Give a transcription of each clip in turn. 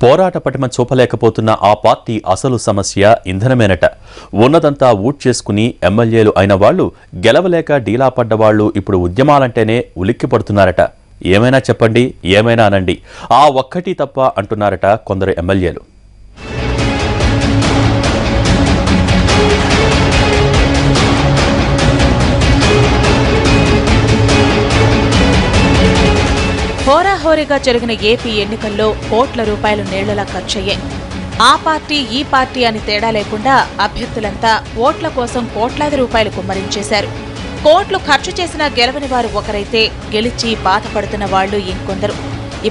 పోరాట పటిమ చూపలేకపోతున్న ఆ పార్టీ అసలు సమస్య ఇంధనమేనట. ఉన్నదంతా ఊట్ చేసుకుని ఎమ్మెల్యేలు అయిన వాళ్లు గెలవలేక డీలా పడ్డవాళ్లు ఇప్పుడు ఉద్యమాలంటేనే ఉలిక్కి పడుతున్నారట. ఏమైనా చెప్పండి, ఏమైనా అనండి, ఆ ఒక్కటి తప్ప అంటున్నారట కొందరు ఎమ్మెల్యేలు. హోరాహోరీగా జరిగిన ఏపీ ఎన్నికల్లో కోట్ల రూపాయలు నీళ్లలా ఖర్చయ్యాయి. ఆ పార్టీ ఈ పార్టీ అని తేడా లేకుండా అభ్యర్థులంతా ఓట్ల కోసం కోట్లాది రూపాయలు కుమ్మరించేశారు. కోట్లు ఖర్చు చేసినా గెలవని వారు ఒకరైతే గెలిచి బాధపడుతున్న వాళ్లు ఇంకొందరు.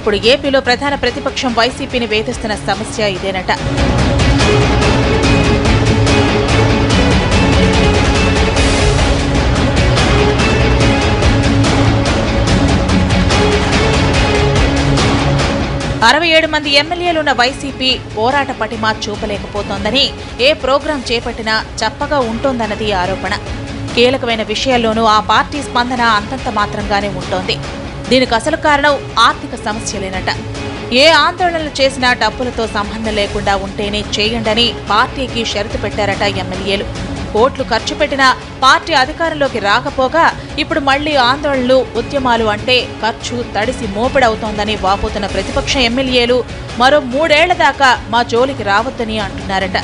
ఇప్పుడు ఏపీలో ప్రధాన ప్రతిపక్షం వైసీపీని వేధిస్తున్న సమస్య ఇదేనట. అరవై 67 మంది ఎమ్మెల్యేలున్న వైసీపీ పోరాట పటిమ చూపలేకపోతోందని, ఏ ప్రోగ్రాం చేపట్టినా చప్పగా ఉంటోందన్నది ఆరోపణ. కీలకమైన విషయాల్లోనూ ఆ పార్టీ స్పందన అంతంత మాత్రంగానే ఉంటోంది. దీనికి అసలు కారణం ఆర్థిక సమస్యలేనట. ఏ ఆందోళనలు చేసినా డబ్బులతో సంబంధం లేకుండా ఉంటేనే చేయండని పార్టీకి షరతు పెట్టారట ఎమ్మెల్యేలు. కోట్లు ఖర్చు పెట్టినా పార్టీ అధికారంలోకి రాకపోగా ఇప్పుడు మళ్లీ ఆందోళనలు, ఉద్యమాలు అంటే ఖర్చు తడిసి మోపిడవుతోందని వాపోతున్న ప్రతిపక్ష ఎమ్మెల్యేలు మరో 3 ఏళ్ల దాకా మా జోలికి రావద్దని అంటున్నారట.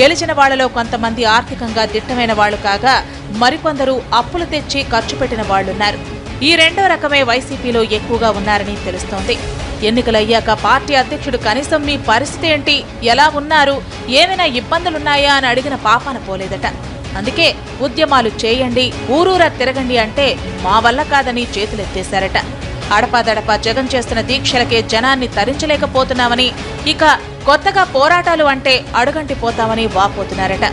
గెలిచిన వాళ్లలో కొంతమంది ఆర్థికంగా దిట్టమైన వాళ్లు కాగా మరికొందరు అప్పులు తెచ్చి ఖర్చు పెట్టిన వాళ్లున్నారు. ఈ రెండో రకమే వైసీపీలో ఎక్కువగా ఉన్నారని తెలుస్తోంది. ఎన్నికలయ్యాక పార్టీ అధ్యక్షుడు కనీసం మీ పరిస్థితి ఏంటి, ఎలా ఉన్నారు, ఏమైనా ఇబ్బందులున్నాయా అని అడిగిన పాపాన పోలేదట. అందుకే ఉద్యమాలు చేయండి, ఊరూరా తిరగండి అంటే మా వల్ల కాదని చేతులెత్తేశారట. అడపాదడపా జగన్ చేస్తున్న దీక్షలకే జనాన్ని తరించలేకపోతున్నామని, ఇక కొత్తగా పోరాటాలు అంటే అడుగంటి పోతామని వాపోతున్నారట.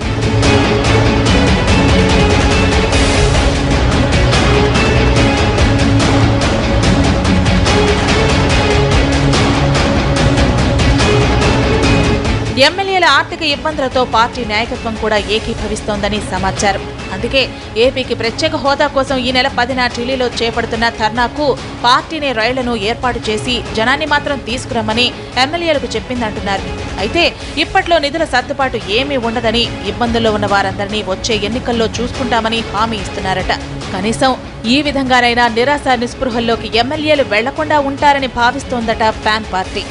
ఎమ్మెల్యేల ఆర్థిక ఇబ్బందులతో పార్టీ నాయకత్వం కూడా ఏకీభవిస్తోందని సమాచారం. అందుకే ఏపీకి ప్రత్యేక హోదా కోసం ఈ నెల 10న ఢిల్లీలో చేపడుతున్న ధర్నాకు పార్టీనే రైళ్లను ఏర్పాటు చేసి జనాన్ని మాత్రం తీసుకురమ్మని ఎమ్మెల్యేలకు చెప్పిందంటున్నారు. అయితే ఇప్పట్లో నిధుల సర్దుబాటు ఏమీ ఉండదని, ఇబ్బందుల్లో ఉన్న వారందరినీ వచ్చే ఎన్నికల్లో చూసుకుంటామని హామీ ఇస్తున్నారట. కనీసం ఈ విధంగానైనా నిరాశ నిస్పృహల్లోకి ఎమ్మెల్యేలు వెళ్లకుండా ఉంటారని భావిస్తోందట ఫ్యాన్ పార్టీ.